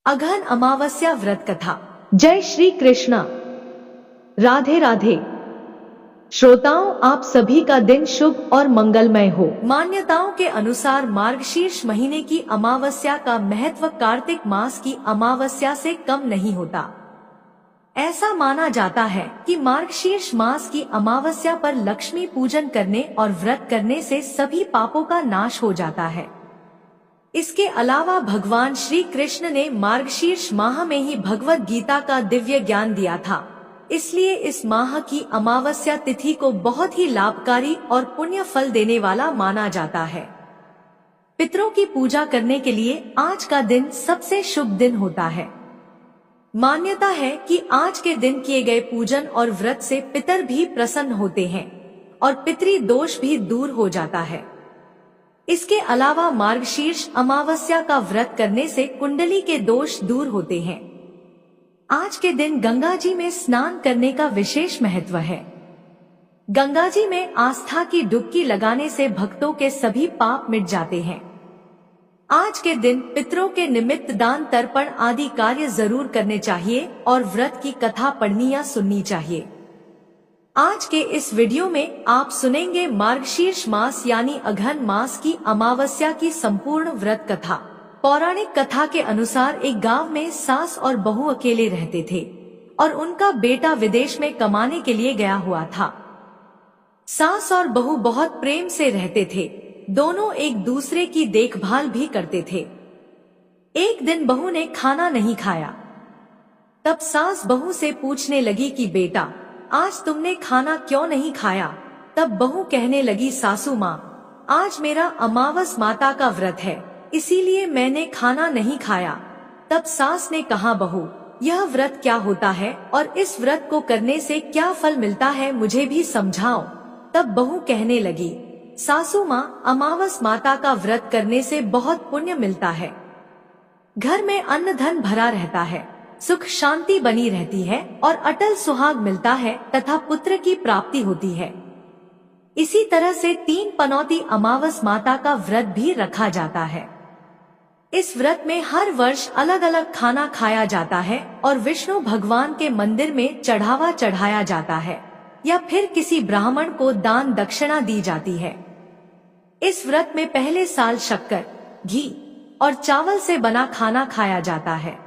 अघन अमावस्या व्रत कथा। जय श्री कृष्णा। राधे राधे। श्रोताओं, आप सभी का दिन शुभ और मंगलमय हो। मान्यताओं के अनुसार मार्गशीर्ष महीने की अमावस्या का महत्व कार्तिक मास की अमावस्या से कम नहीं होता। ऐसा माना जाता है कि मार्गशीर्ष मास की अमावस्या पर लक्ष्मी पूजन करने और व्रत करने से सभी पापों का नाश हो जाता है। इसके अलावा भगवान श्री कृष्ण ने मार्गशीर्ष माह में ही भगवत गीता का दिव्य ज्ञान दिया था, इसलिए इस माह की अमावस्या तिथि को बहुत ही लाभकारी और पुण्य फल देने वाला माना जाता है। पितरों की पूजा करने के लिए आज का दिन सबसे शुभ दिन होता है। मान्यता है कि आज के दिन किए गए पूजन और व्रत से पितर भी प्रसन्न होते हैं और पितृ दोष भी दूर हो जाता है। इसके अलावा मार्गशीर्ष अमावस्या का व्रत करने से कुंडली के दोष दूर होते हैं। आज के दिन गंगा जी में स्नान करने का विशेष महत्व है। गंगा जी में आस्था की डुबकी लगाने से भक्तों के सभी पाप मिट जाते हैं। आज के दिन पितरों के निमित्त दान तर्पण आदि कार्य जरूर करने चाहिए और व्रत की कथा पढ़नी या सुननी चाहिए। आज के इस वीडियो में आप सुनेंगे मार्गशीर्ष मास यानी अघन मास की अमावस्या की संपूर्ण व्रत कथा। पौराणिक कथा के अनुसार एक गांव में सास और बहू अकेले रहते थे और उनका बेटा विदेश में कमाने के लिए गया हुआ था। सास और बहू बहुत प्रेम से रहते थे, दोनों एक दूसरे की देखभाल भी करते थे। एक दिन बहू ने खाना नहीं खाया। तब सास बहू से पूछने लगी कि बेटा, आज तुमने खाना क्यों नहीं खाया? तब बहू कहने लगी, सासू माँ, आज मेरा अमावस माता का व्रत है, इसीलिए मैंने खाना नहीं खाया। तब सास ने कहा, बहू, यह व्रत क्या होता है और इस व्रत को करने से क्या फल मिलता है, मुझे भी समझाओ। तब बहू कहने लगी, सासू माँ, अमावस माता का व्रत करने से बहुत पुण्य मिलता है। घर में अन्न धन भरा रहता है, सुख शांति बनी रहती है और अटल सुहाग मिलता है तथा पुत्र की प्राप्ति होती है। इसी तरह से 3 पनौती अमावस माता का व्रत भी रखा जाता है। इस व्रत में हर वर्ष अलग अलग खाना खाया जाता है और विष्णु भगवान के मंदिर में चढ़ावा चढ़ाया जाता है या फिर किसी ब्राह्मण को दान दक्षिणा दी जाती है। इस व्रत में पहले साल शक्कर, घी और चावल से बना खाना खाया जाता है।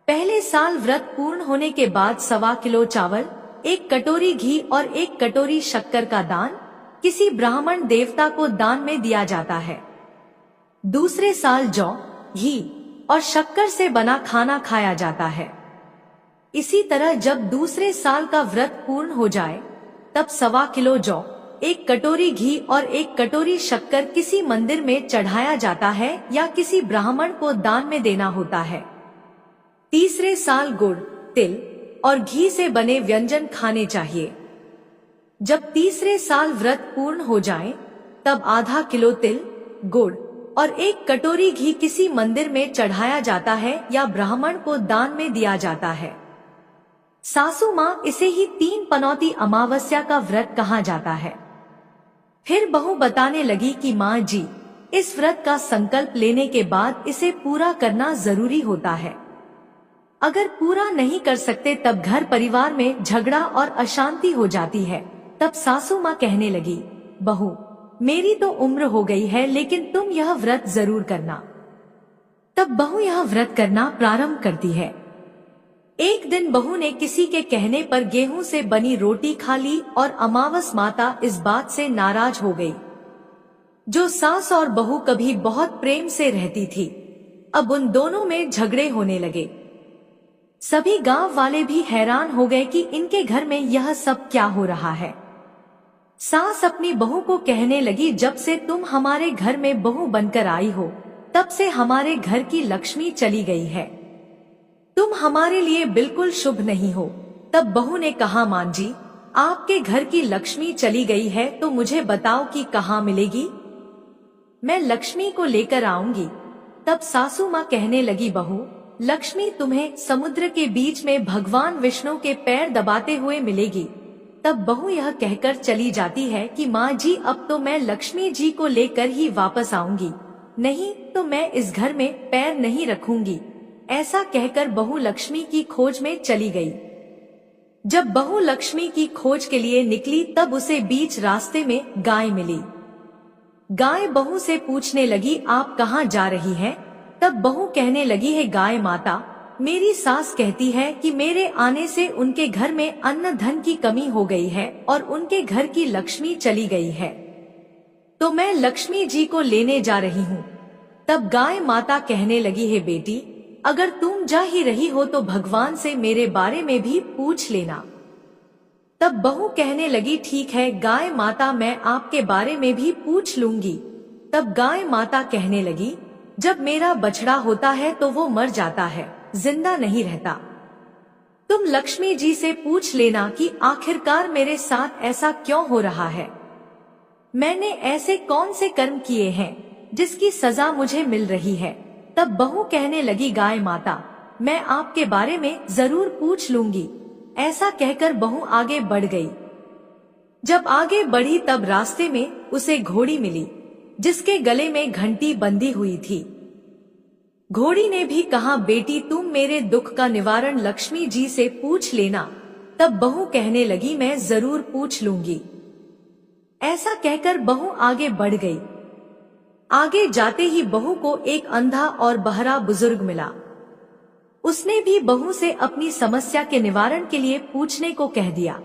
पहले साल व्रत पूर्ण होने के बाद 1.25 किलो चावल, 1 कटोरी घी और 1 कटोरी शक्कर का दान किसी ब्राह्मण देवता को दान में दिया जाता है। दूसरे साल जौ, घी और शक्कर से बना खाना खाया जाता है। इसी तरह जब दूसरे साल का व्रत पूर्ण हो जाए तब 1.25 किलो जौ, 1 कटोरी घी और 1 कटोरी शक्कर किसी मंदिर में चढ़ाया जाता है या किसी ब्राह्मण को दान में देना होता है। तीसरे साल गुड़, तिल और घी से बने व्यंजन खाने चाहिए। जब तीसरे साल व्रत पूर्ण हो जाए तब ½ किलो तिल, गुड़ और 1 कटोरी घी किसी मंदिर में चढ़ाया जाता है या ब्राह्मण को दान में दिया जाता है। सासू माँ, इसे ही 3 पनौती अमावस्या का व्रत कहा जाता है। फिर बहू बताने लगी कि माँ जी, इस व्रत का संकल्प लेने के बाद इसे पूरा करना जरूरी होता है। अगर पूरा नहीं कर सकते तब घर परिवार में झगड़ा और अशांति हो जाती है। तब सासू माँ कहने लगी, बहू, मेरी तो उम्र हो गई है लेकिन तुम यह व्रत जरूर करना। तब बहू यह व्रत करना प्रारंभ करती है। एक दिन बहू ने किसी के कहने पर गेहूं से बनी रोटी खा ली और अमावस माता इस बात से नाराज हो गई। जो सास और बहू कभी बहुत प्रेम से रहती थी, अब उन दोनों में झगड़े होने लगे। सभी गांव वाले भी हैरान हो गए कि इनके घर में यह सब क्या हो रहा है। सास अपनी बहू को कहने लगी, जब से तुम हमारे घर में बहू बनकर आई हो तब से हमारे घर की लक्ष्मी चली गई है। तुम हमारे लिए बिल्कुल शुभ नहीं हो। तब बहू ने कहा, मां जी, आपके घर की लक्ष्मी चली गई है तो मुझे बताओ कि कहाँ मिलेगी, मैं लक्ष्मी को लेकर आऊंगी। तब सासू माँ कहने लगी, बहू, लक्ष्मी तुम्हें समुद्र के बीच में भगवान विष्णु के पैर दबाते हुए मिलेगी। तब बहू यह कहकर चली जाती है कि माँ जी, अब तो मैं लक्ष्मी जी को लेकर ही वापस आऊंगी, नहीं तो मैं इस घर में पैर नहीं रखूंगी। ऐसा कहकर बहू लक्ष्मी की खोज में चली गई। जब बहू लक्ष्मी की खोज के लिए निकली तब उसे बीच रास्ते में गाय मिली। गाय बहू से पूछने लगी, आप कहाँ जा रही हैं? तब बहू कहने लगी है, गाय माता, मेरी सास कहती है कि मेरे आने से उनके घर में अन्न धन की कमी हो गई है और उनके घर की लक्ष्मी चली गई है, तो मैं लक्ष्मी जी को लेने जा रही हूँ। तब गाय माता कहने लगी है, बेटी, अगर तुम जा ही रही हो तो भगवान से मेरे बारे में भी पूछ लेना। तब बहू कहने लगी, ठीक है गाय माता, मैं आपके बारे में भी पूछ लूंगी। तब गाय माता कहने लगी, जब मेरा बछड़ा होता है तो वो मर जाता है, जिंदा नहीं रहता। तुम लक्ष्मी जी से पूछ लेना कि आखिरकार मेरे साथ ऐसा क्यों हो रहा है। मैंने ऐसे कौन से कर्म किए हैं जिसकी सजा मुझे मिल रही है। तब बहू कहने लगी, गाय माता, मैं आपके बारे में जरूर पूछ लूंगी। ऐसा कहकर बहू आगे बढ़ गई। जब आगे बढ़ी तब रास्ते में उसे घोड़ी मिली जिसके गले में घंटी बंधी हुई थी। घोड़ी ने भी कहा, बेटी तुम मेरे दुख का निवारण लक्ष्मी जी से पूछ लेना। तब बहू कहने लगी, मैं जरूर पूछ लूंगी। ऐसा कहकर बहू आगे बढ़ गई। आगे जाते ही बहू को एक अंधा और बहरा बुजुर्ग मिला। उसने भी बहू से अपनी समस्या के निवारण के लिए पूछने को कह दिया।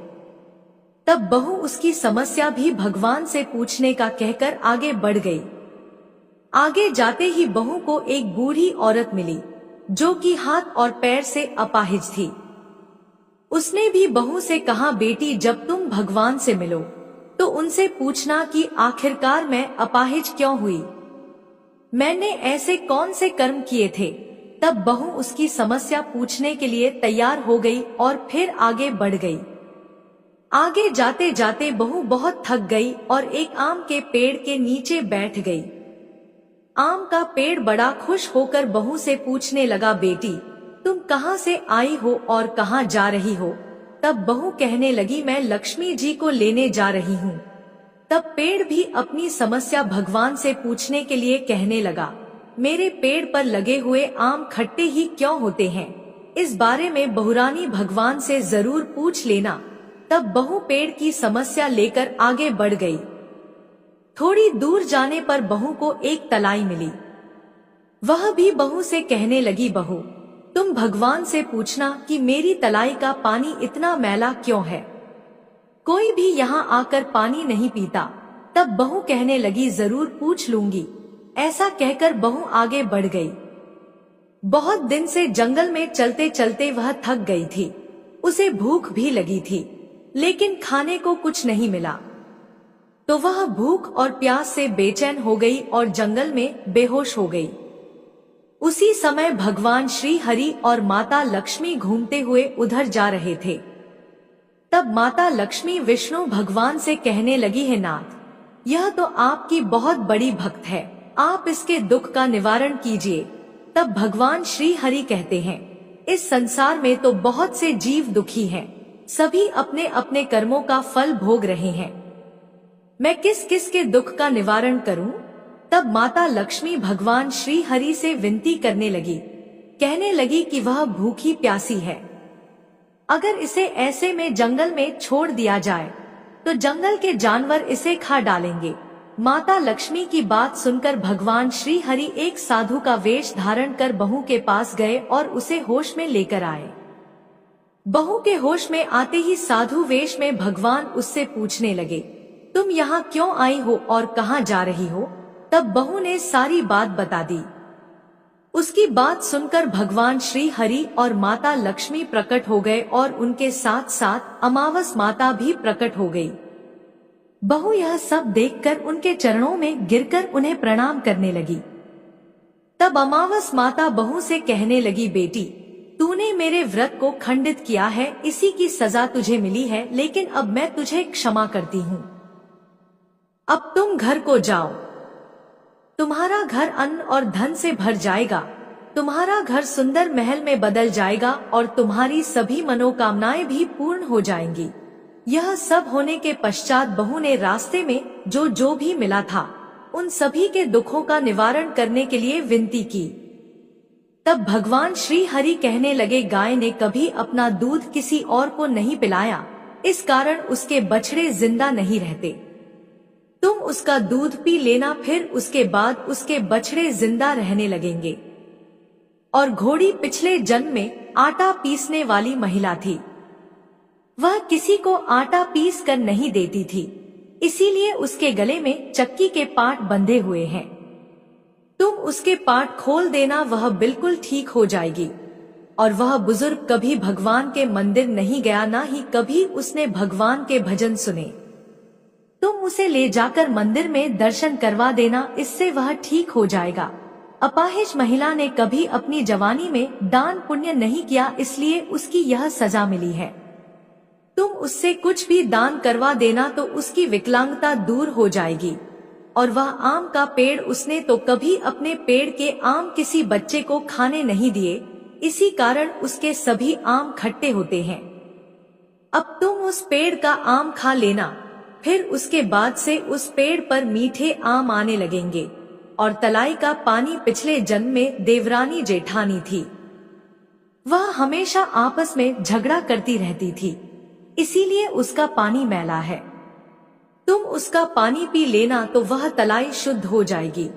तब बहू उसकी समस्या भी भगवान से पूछने का कहकर आगे बढ़ गई। आगे जाते ही बहू को एक बूढ़ी औरत मिली जो कि हाथ और पैर से अपाहिज थी। उसने भी बहू से कहा, बेटी जब तुम भगवान से मिलो तो उनसे पूछना कि आखिरकार मैं अपाहिज क्यों हुई, मैंने ऐसे कौन से कर्म किए थे। तब बहू उसकी समस्या पूछने के लिए तैयार हो गई और फिर आगे बढ़ गई। आगे जाते जाते बहू बहुत थक गई और एक आम के पेड़ के नीचे बैठ गई। आम का पेड़ बड़ा खुश होकर बहू से पूछने लगा, बेटी तुम कहाँ से आई हो और कहाँ जा रही हो। तब बहू कहने लगी, मैं लक्ष्मी जी को लेने जा रही हूँ। तब पेड़ भी अपनी समस्या भगवान से पूछने के लिए कहने लगा, मेरे पेड़ पर लगे हुए आम खट्टे ही क्यों होते हैं, इस बारे में बहुरानी भगवान से जरूर पूछ लेना। तब बहू पेड़ की समस्या लेकर आगे बढ़ गई। थोड़ी दूर जाने पर बहू को एक तलाई मिली। वह भी बहू से कहने लगी, बहू तुम भगवान से पूछना कि मेरी तलाई का पानी इतना मैला क्यों है, कोई भी यहाँ आकर पानी नहीं पीता। तब बहू कहने लगी, जरूर पूछ लूंगी। ऐसा कहकर बहू आगे बढ़ गई। बहुत दिन से जंगल में चलते चलते वह थक गई थी। उसे भूख भी लगी थी लेकिन खाने को कुछ नहीं मिला, तो वह भूख और प्यास से बेचैन हो गई और जंगल में बेहोश हो गई। उसी समय भगवान श्री हरि और माता लक्ष्मी घूमते हुए उधर जा रहे थे। तब माता लक्ष्मी विष्णु भगवान से कहने लगी है, नाथ यह तो आपकी बहुत बड़ी भक्त है, आप इसके दुख का निवारण कीजिए। तब भगवान श्री हरि कहते हैं, इस संसार में तो बहुत से जीव दुखी हैं, सभी अपने अपने कर्मों का फल भोग रहे हैं, मैं किस किस के दुख का निवारण करूं। तब माता लक्ष्मी भगवान श्री हरि से विनती करने लगी, कहने लगी कि वह भूखी प्यासी है, अगर इसे ऐसे में जंगल में छोड़ दिया जाए तो जंगल के जानवर इसे खा डालेंगे। माता लक्ष्मी की बात सुनकर भगवान श्री हरि एक साधु का वेश धारण कर बहू के पास गए और उसे होश में लेकर आए। बहू के होश में आते ही साधु वेश में भगवान उससे पूछने लगे, तुम यहाँ क्यों आई हो और कहाँ जा रही हो। तब बहू ने सारी बात बता दी। उसकी बात सुनकर भगवान श्री हरि और माता लक्ष्मी प्रकट हो गए और उनके साथ साथ अमावस माता भी प्रकट हो गई। बहू यह सब देखकर उनके चरणों में गिरकर उन्हें प्रणाम करने लगी। तब अमावस माता बहू से कहने लगी, बेटी तूने मेरे व्रत को खंडित किया है, इसी की सजा तुझे मिली है, लेकिन अब मैं तुझे क्षमा करती हूँ। अब तुम घर को जाओ, तुम्हारा घर अन्न और धन से भर जाएगा, तुम्हारा घर सुंदर महल में बदल जाएगा और तुम्हारी सभी मनोकामनाएं भी पूर्ण हो जाएंगी। यह सब होने के पश्चात बहू ने रास्ते में जो भी मिला था उन सभी के दुखों का निवारण करने के लिए विनती की। तब भगवान श्री हरि कहने लगे, गाय ने कभी अपना दूध किसी और को नहीं पिलाया, इस कारण उसके बछड़े जिंदा नहीं रहते। तुम उसका दूध पी लेना, फिर उसके बाद उसके बछड़े जिंदा रहने लगेंगे। और घोड़ी पिछले जन्म में आटा पीसने वाली महिला थी। वह किसी को आटा पीस कर नहीं देती थी, इसीलिए उसके गले में चक्की के पाट बंधे हुए हैं। तुम उसके पाट खोल देना, वह बिल्कुल ठीक हो जाएगी। और वह बुजुर्ग कभी भगवान के मंदिर नहीं गया, ना ही कभी उसने भगवान के भजन सुने। तुम उसे ले जाकर मंदिर में दर्शन करवा देना, इससे वह ठीक हो जाएगा। अपाहिज महिला ने कभी अपनी जवानी में दान पुण्य नहीं किया, इसलिए उसकी यह सजा मिली है। तुम उससे कुछ भी दान करवा देना तो उसकी विकलांगता दूर हो जाएगी। और वह आम का पेड़, उसने तो कभी अपने पेड़ के आम किसी बच्चे को खाने नहीं दिए, इसी कारण उसके सभी आम खट्टे होते हैं। अब तुम उस पेड़ का आम खा लेना, फिर उसके बाद से उस पेड़ पर मीठे आम आने लगेंगे। और तलाई का पानी पिछले जन्म में देवरानी जेठानी थी। वह हमेशा आपस में झगड़ा करती रहती थी, इसीलिए उसका पानी मैला है। तुम उसका पानी पी लेना तो वह तलाई शुद्ध हो जाएगी।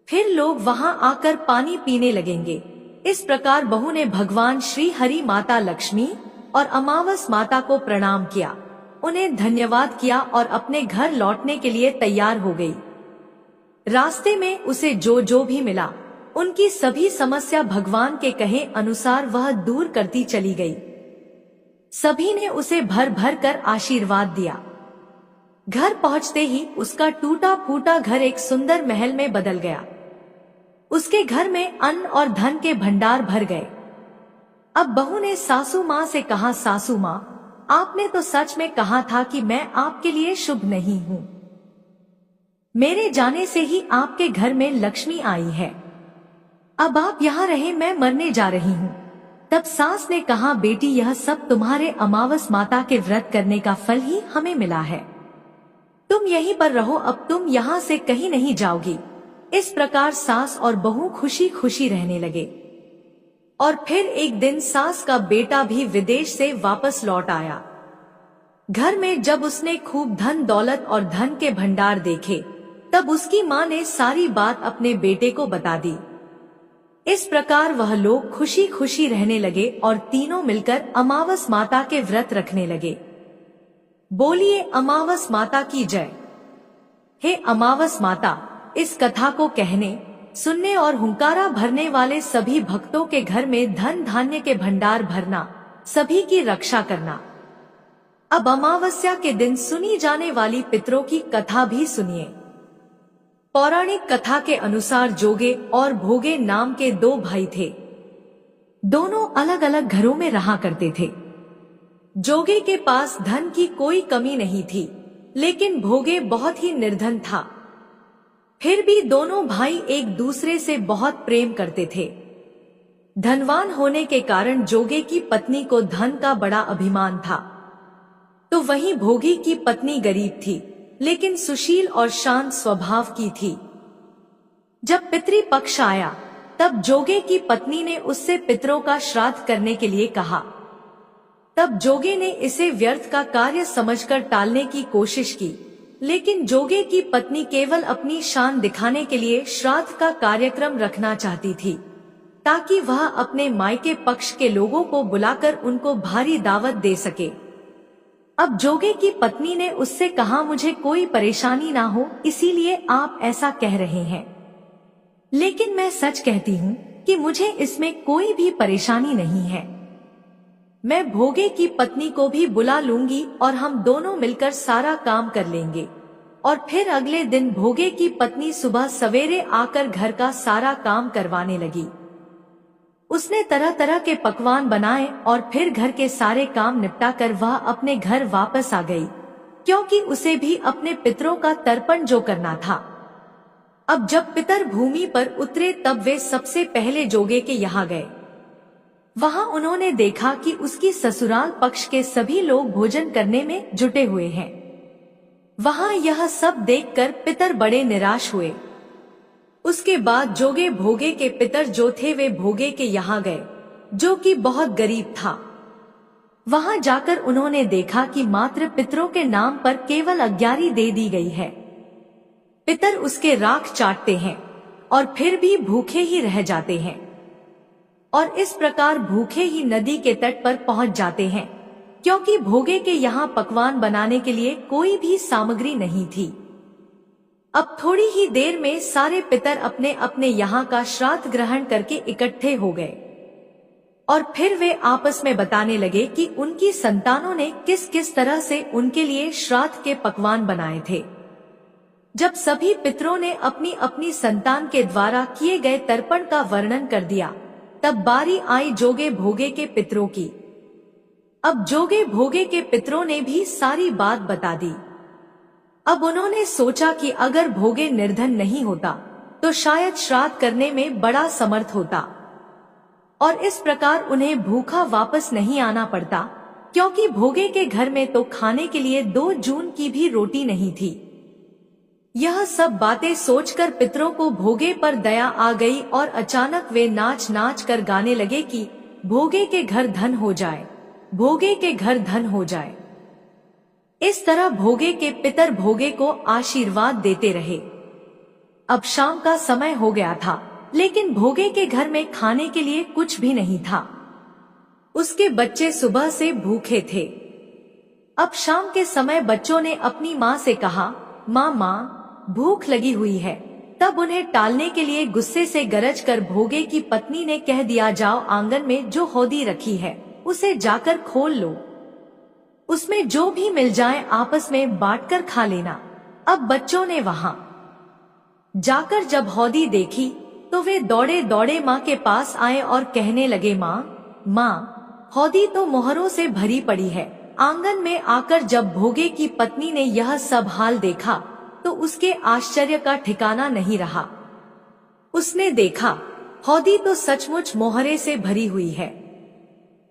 फिर लोग वहां आकर पानी पीने लगेंगे। इस प्रकार बहू ने भगवान श्री हरि, माता लक्ष्मी और अमावस माता को प्रणाम किया, उन्हें धन्यवाद किया और अपने घर लौटने के लिए तैयार हो गई। रास्ते में उसे जो भी मिला, उनकी सभी समस्या भगवान के कहे अनुसार वह दूर करती चली गई। सभी ने उसे भर भर कर आशीर्वाद दिया। घर पहुंचते ही उसका टूटा फूटा घर एक सुंदर महल में बदल गया। उसके घर में अन्न और धन के भंडार भर गए। अब बहू ने सासू माँ से कहा, सासू माँ, आपने तो सच में कहा था कि मैं आपके लिए शुभ नहीं हूँ। मेरे जाने से ही आपके घर में लक्ष्मी आई है। अब आप यहाँ रहे, मैं मरने जा रही हूँ। तब सास ने कहा, बेटी, यह सब तुम्हारे अमावस माता के व्रत करने का फल ही हमें मिला है। तुम यहीं पर रहो, अब तुम यहाँ से कहीं नहीं जाओगी। इस प्रकार सास और बहू खुशी खुशी रहने लगे। और फिर एक दिन सास का बेटा भी विदेश से वापस लौट आया। घर में जब उसने खूब धन दौलत और धन के भंडार देखे, तब उसकी माँ ने सारी बात अपने बेटे को बता दी। इस प्रकार वह लोग खुशी खुशी रहने लगे और तीनों मिलकर अमावस माता के व्रत रखने लगे। बोलिए अमावस माता की जय। हे अमावस माता, इस कथा को कहने, सुनने और हुंकारा भरने वाले सभी भक्तों के घर में धन धान्य के भंडार भरना, सभी की रक्षा करना। अब अमावस्या के दिन सुनी जाने वाली पितरों की कथा भी सुनिए। पौराणिक कथा के अनुसार जोगे और भोगे नाम के दो भाई थे। दोनों अलग अलग घरों में रहा करते थे। जोगे के पास धन की कोई कमी नहीं थी, लेकिन भोगे बहुत ही निर्धन था। फिर भी दोनों भाई एक दूसरे से बहुत प्रेम करते थे। धनवान होने के कारण जोगे की पत्नी को धन का बड़ा अभिमान था, तो वहीं भोगी की पत्नी गरीब थी, लेकिन सुशील और शांत स्वभाव की थी। जब पितृ पक्ष आया, तब जोगे की पत्नी ने उससे पितरों का श्राद्ध करने के लिए कहा। तब जोगे ने इसे व्यर्थ का कार्य समझकर टालने की कोशिश की, लेकिन जोगे की पत्नी केवल अपनी शान दिखाने के लिए श्राद्ध का कार्यक्रम रखना चाहती थी, ताकि वह अपने मायके पक्ष के लोगों को बुलाकर उनको भारी दावत दे सके। अब जोगे की पत्नी ने उससे कहा, मुझे कोई परेशानी ना हो, इसीलिए आप ऐसा कह रहे हैं, लेकिन मैं सच कहती हूँ कि मुझे इसमें कोई भी परेशानी नहीं है। मैं भोगे की पत्नी को भी बुला लूंगी और हम दोनों मिलकर सारा काम कर लेंगे। और फिर अगले दिन भोगे की पत्नी सुबह सवेरे आकर घर का सारा काम करवाने लगी। उसने तरह तरह के पकवान बनाए और फिर घर के सारे काम निपटाकर वह अपने घर वापस आ गई, क्योंकि उसे भी अपने पितरों का तर्पण जो करना था। अब जब पितर भूमि पर उतरे तब वे सबसे पहले जोगे के यहाँ गए। वहां उन्होंने देखा कि उसकी ससुराल पक्ष के सभी लोग भोजन करने में जुटे हुए हैं। वहां यह सब देखकर पितर बड़े निराश हुए। उसके बाद जोगे भोगे के पितर जो थे वे भोगे के यहाँ गए, जो कि बहुत गरीब था। वहां जाकर उन्होंने देखा कि मात्र पितरों के नाम पर केवल अग्यारी दे दी गई है। पितर उसके राख चाटते हैं और फिर भी भूखे ही रह जाते हैं, और इस प्रकार भूखे ही नदी के तट पर पहुंच जाते हैं, क्योंकि भोगे के यहाँ पकवान बनाने के लिए कोई भी सामग्री नहीं थी। अब थोड़ी ही देर में सारे पितर अपने अपने यहाँ का श्राद्ध ग्रहण करके इकट्ठे हो गए, और फिर वे आपस में बताने लगे कि उनकी संतानों ने किस किस तरह से उनके लिए श्राद्ध के पकवान बनाए थे। जब सभी पितरों ने अपनी अपनी संतान के द्वारा किए गए तर्पण का वर्णन कर दिया, तब बारी आई जोगे भोगे के पितरों की। अब जोगे भोगे के पितरों ने भी सारी बात बता दी। अब उन्होंने सोचा कि अगर भोगे निर्धन नहीं होता तो शायद श्राद्ध करने में बड़ा समर्थ होता, और इस प्रकार उन्हें भूखा वापस नहीं आना पड़ता, क्योंकि भोगे के घर में तो खाने के लिए 2 जून की भी रोटी नहीं थी। यह सब बातें सोचकर पितरों को भोगे पर दया आ गई, और अचानक वे नाच नाच कर गाने लगे कि भोगे के घर धन हो जाए, भोगे के घर धन हो जाए। इस तरह भोगे के पितर भोगे को आशीर्वाद देते रहे। अब शाम का समय हो गया था, लेकिन भोगे के घर में खाने के लिए कुछ भी नहीं था। उसके बच्चे सुबह से भूखे थे। अब शाम के समय बच्चों ने अपनी माँ से कहा, माँ भूख लगी हुई है। तब उन्हें टालने के लिए गुस्से से गरज कर भोगे की पत्नी ने कह दिया, जाओ आंगन में जो हौदी रखी है उसे जाकर खोल लो, उसमें जो भी मिल जाए आपस में बांटकर खा लेना। अब बच्चों ने वहां जाकर जब हौदी देखी तो वे दौड़े दौड़े माँ के पास आए और कहने लगे, माँ हौदी तो मोहरों से भरी पड़ी है। आंगन में आकर जब भोगे की पत्नी ने यह सब हाल देखा तो उसके आश्चर्य का ठिकाना नहीं रहा। उसने देखा हौदी तो सचमुच मोहरे से भरी हुई है,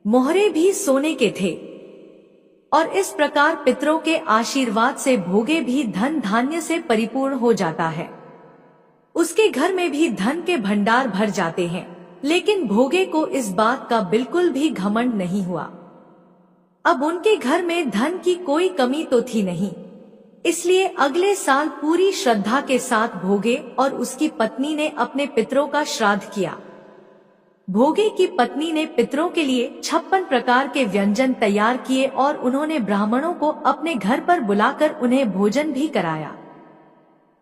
मोहरे भी सोने के थे, और इस प्रकार पितरों के आशीर्वाद से भोगे भी धन धान्य से परिपूर्ण हो जाता है। उसके घर में भी धन के भंडार भर जाते हैं। लेकिन भोगे को इस बात का बिल्कुल भी घमंड नहीं हुआ। अब उनके घर में धन की कोई कमी तो थी नहीं, इसलिए अगले साल पूरी श्रद्धा के साथ भोगे और उसकी पत्नी ने अपने पितरों का श्राद्ध किया। भोगे की पत्नी ने पितरों के लिए 56 प्रकार के व्यंजन तैयार किए, और उन्होंने ब्राह्मणों को अपने घर पर बुलाकर उन्हें भोजन भी कराया।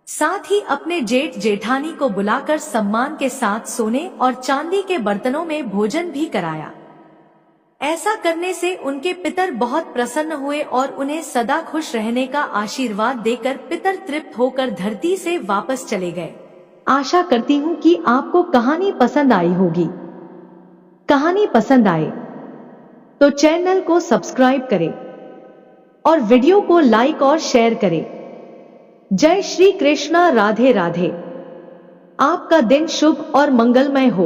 साथ ही अपने जेठ जेठानी को बुलाकर सम्मान के साथ सोने और चांदी के बर्तनों में भोजन भी कराया। ऐसा करने से उनके पितर बहुत प्रसन्न हुए और उन्हें सदा खुश रहने का आशीर्वाद देकर पितर तृप्त होकर धरती से वापस चले गए। आशा करती हूँ कि आपको कहानी पसंद आई होगी। कहानी पसंद आए तो चैनल को सब्सक्राइब करें और वीडियो को लाइक और शेयर करें। जय श्री कृष्णा। राधे राधे। आपका दिन शुभ और मंगलमय हो।